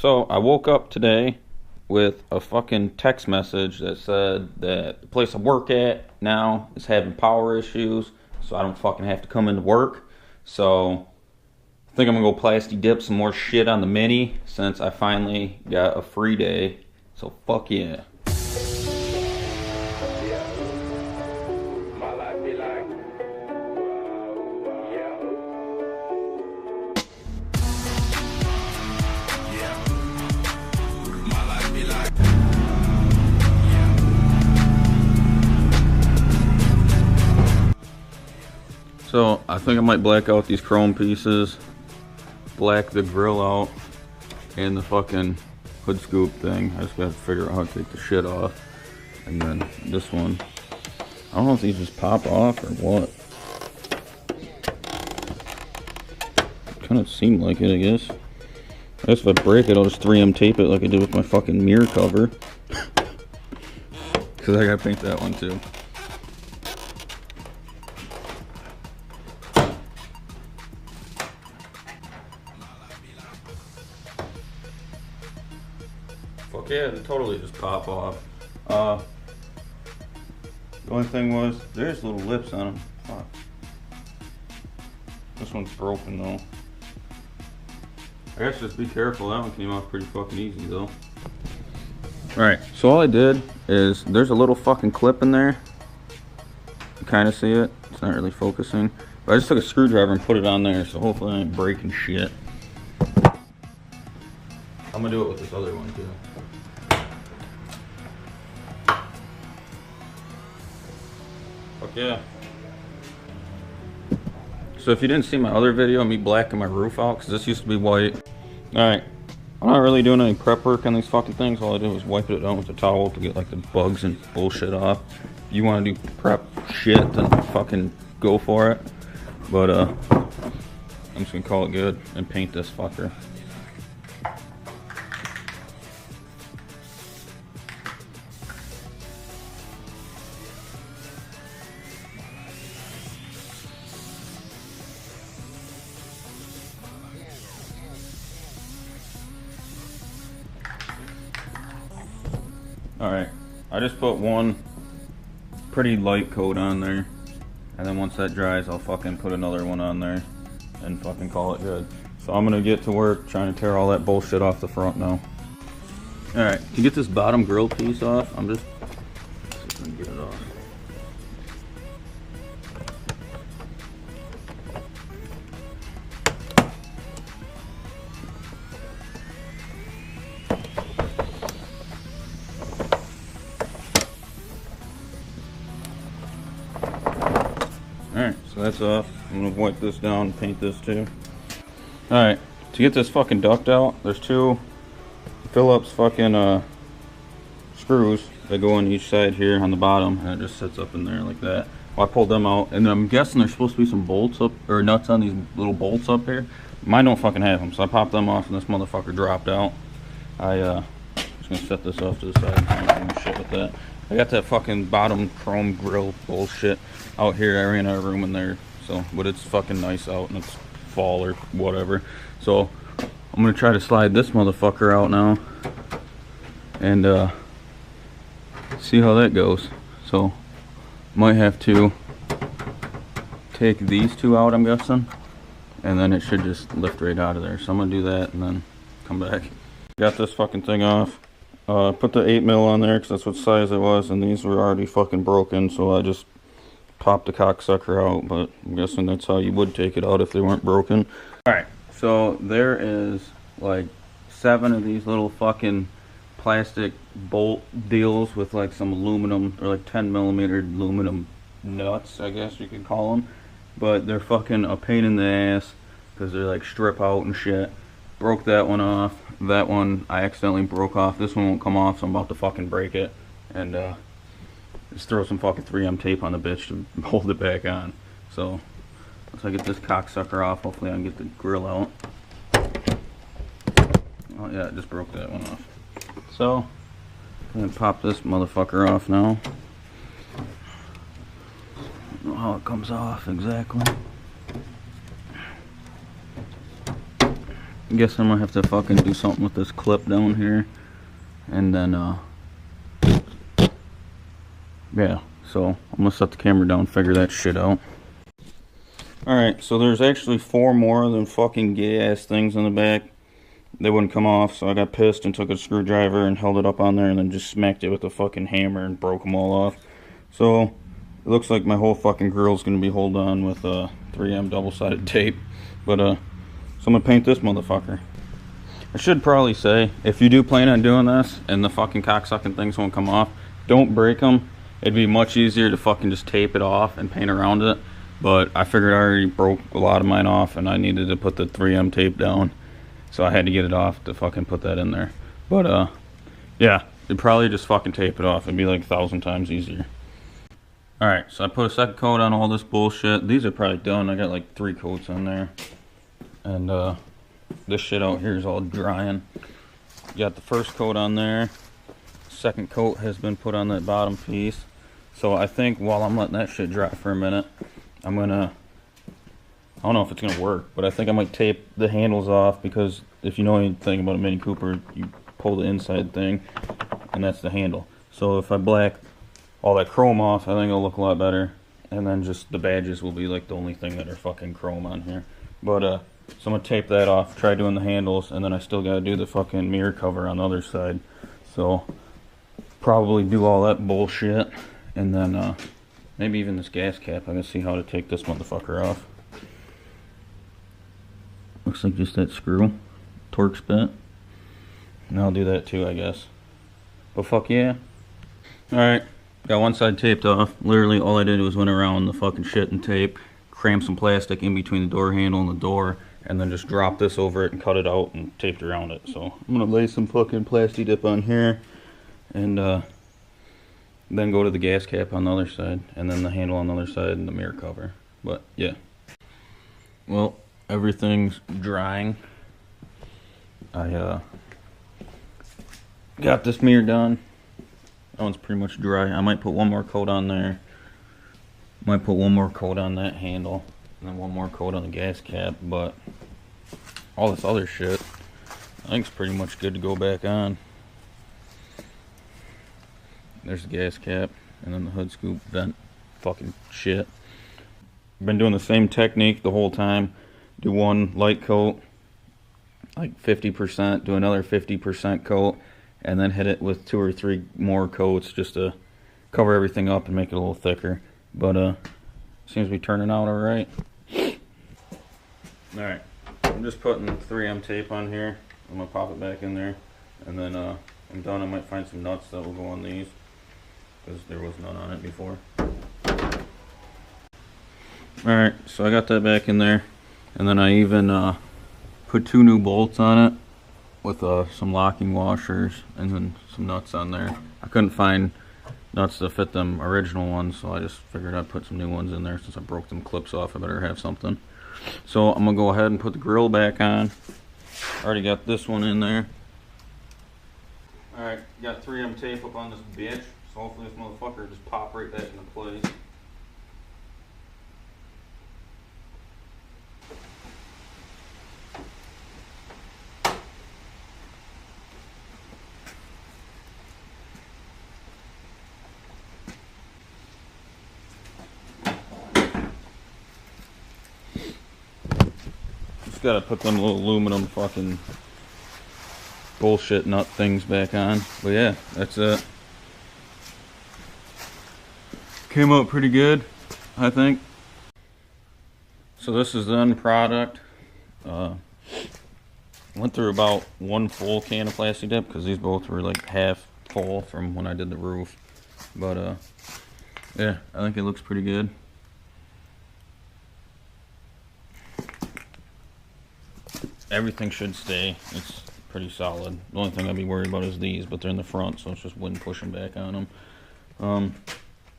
So I woke up today with a fucking text message that said that the place I work at now is having power issues, so I don't fucking have to come into work. So I think I'm gonna go Plasti dip some more shit on the Mini since I finally got a free day. So fuck yeah. So I think I might black out these chrome pieces, black the grill out, and the fucking hood scoop thing. I just gotta figure out how to take the shit off. And then this one, I don't know if these just pop off or what. Kind of seemed like it, I guess. I guess if I break it, I'll just 3M tape it like I did with my fucking mirror cover. Cause I gotta paint that one too. Fuck yeah, they totally just pop off. The only thing was, there's little lips on them. Fuck. This one's broken though. I guess just be careful, that one came off pretty fucking easy though. Alright, so all I did is, there's a little fucking clip in there. You kinda see it, it's not really focusing. But I just took a screwdriver and put it on there, so hopefully I ain't breaking shit. I'm gonna do it with this other one too. Fuck yeah. So if you didn't see my other video of me blacking my roof out, because this used to be white. Alright, I'm not really doing any prep work on these fucking things. All I do is wipe it down with a towel to get like the bugs and bullshit off. If you want to do prep shit, then fucking go for it. But I'm just gonna call it good and paint this fucker. Alright, I just put one pretty light coat on there, and then once that dries I'll fucking put another one on there and fucking call it good. So I'm gonna get to work trying to tear all that bullshit off the front now. Alright, to get this bottom grill piece off, I'm just gonna get it off. Alright, so that's off. I'm gonna wipe this down and paint this too. Alright, to get this fucking duct out, there's two Phillips fucking screws that go on each side here on the bottom, and it just sits up in there like that. Well, I pulled them out, and I'm guessing there's supposed to be some bolts up, or nuts on these little bolts up here. Mine don't fucking have them, so I popped them off and this motherfucker dropped out. Just gonna set this off to the side. I'm not doing shit with that. I got that fucking bottom chrome grill bullshit out here. I ran out of room in there, so, but it's fucking nice out and it's fall or whatever. So I'm gonna try to slide this motherfucker out now and see how that goes. So might have to take these two out, I'm guessing, and then it should just lift right out of there. So I'm gonna do that and then come back. Got this fucking thing off. Put the 8mm on there because that's what size it was, and these were already fucking broken, so I just popped the cocksucker out, but I'm guessing that's how you would take it out if they weren't broken. Alright, so there is like 7 of these little fucking plastic bolt deals with like some aluminum, or like 10mm aluminum nuts, I guess you could call them, but they're fucking a pain in the ass because they're like strip out and shit. Broke that one off. That one I accidentally broke off. This one won't come off, so I'm about to fucking break it and just throw some fucking 3M tape on the bitch to hold it back on. So once I get this cocksucker off, hopefully I can get the grill out. Oh yeah, it just broke that one off. So I'm gonna pop this motherfucker off now. I don't know how it comes off exactly. guess I'm gonna have to fucking do something with this clip down here. And then, yeah, so I'm gonna set the camera down and figure that shit out. Alright, so there's actually 4 more of them fucking gay ass things in the back. They wouldn't come off, so I got pissed and took a screwdriver and held it up on there and then just smacked it with a fucking hammer and broke them all off. So, it looks like my whole fucking grill's gonna be held on with 3M double-sided tape. But, so I'm gonna paint this motherfucker. I should probably say, if you do plan on doing this and the fucking cocksucking things won't come off, don't break them. It'd be much easier to fucking just tape it off and paint around it. But I figured I already broke a lot of mine off and I needed to put the 3M tape down. So I had to get it off to fucking put that in there. But, yeah, you'd probably just fucking tape it off. It'd be like 1,000 times easier. Alright, so I put a second coat on all this bullshit. These are probably done. I got like 3 coats on there. And, this shit out here is all drying. Got the first coat on there. Second coat has been put on that bottom piece. So I think while I'm letting that shit dry for a minute, I'm gonna, I don't know if it's gonna work, but I think I might tape the handles off, because if you know anything about a Mini Cooper, you pull the inside thing and that's the handle. So if I black all that chrome off, I think it'll look a lot better. And then just the badges will be like the only thing that are fucking chrome on here. But so I'm gonna tape that off, try doing the handles, and then I still gotta do the fucking mirror cover on the other side. So probably do all that bullshit, and then maybe even this gas cap. I gotta see how to take this motherfucker off. Looks like just that screw, Torx bit. And I'll do that too, I guess. But fuck yeah. Alright, got one side taped off. Literally all I did was went around the fucking shit and tape, cram some plastic in between the door handle and the door, and then just drop this over it and cut it out and taped around it. So I'm gonna lay some fucking Plasti dip on here, and then go to the gas cap on the other side, and then the handle on the other side, and the mirror cover. But yeah, well, everything's drying. I got this mirror done. That one's pretty much dry. I might put one more coat on there. Might put one more coat on that handle, and then one more coat on the gas cap, but all this other shit I think it's pretty much good to go back on. There's the gas cap, and then the hood scoop vent fucking shit. Been doing the same technique the whole time. Do one light coat, like 50%, do another 50% coat, and then hit it with 2 or 3 more coats just to cover everything up and make it a little thicker. But seems to be turning out alright. Alright, I'm just putting 3M tape on here. I'm gonna pop it back in there, and then I'm done. I might find some nuts that will go on these, because there was none on it before. Alright, so I got that back in there, and then I even put 2 new bolts on it with some locking washers and then some nuts on there. I couldn't find nuts to fit them original ones, so I just figured I'd put some new ones in there. Since I broke them clips off, I better have something. So I'm gonna go ahead and put the grill back on. Already got this one in there. Alright, got 3M tape up on this bitch, so hopefully this motherfucker just pop right back into place. Gotta put them little aluminum fucking bullshit nut things back on. But yeah, that's it. Came out pretty good, I think. So this is the end product. Went through about 1 full can of Plasti dip, because these both were like half full from when I did the roof. But yeah, I think it looks pretty good. Everything should stay. It's pretty solid. The only thing I'd be worried about is these, but they're in the front, so it's just wind pushing back on them.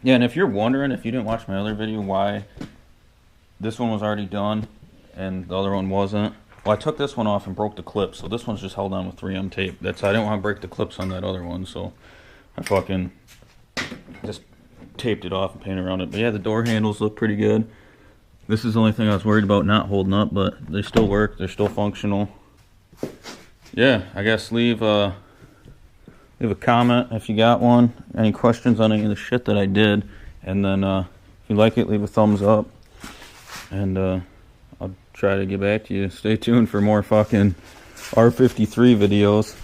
Yeah, and if you're wondering, if you didn't watch my other video, why this one was already done and the other one wasn't, well, I took this one off and broke the clip, so this one's just held on with 3M tape. I didn't want to break the clips on that other one, so I fucking just taped it off and painted around it. But yeah, the door handles look pretty good. This is the only thing I was worried about not holding up, but they still work. They're still functional. yeah, I guess leave a comment if you got one. Any questions on any of the shit that I did. And then if you like it, leave a thumbs up. And I'll try to get back to you. Stay tuned for more fucking R53 videos.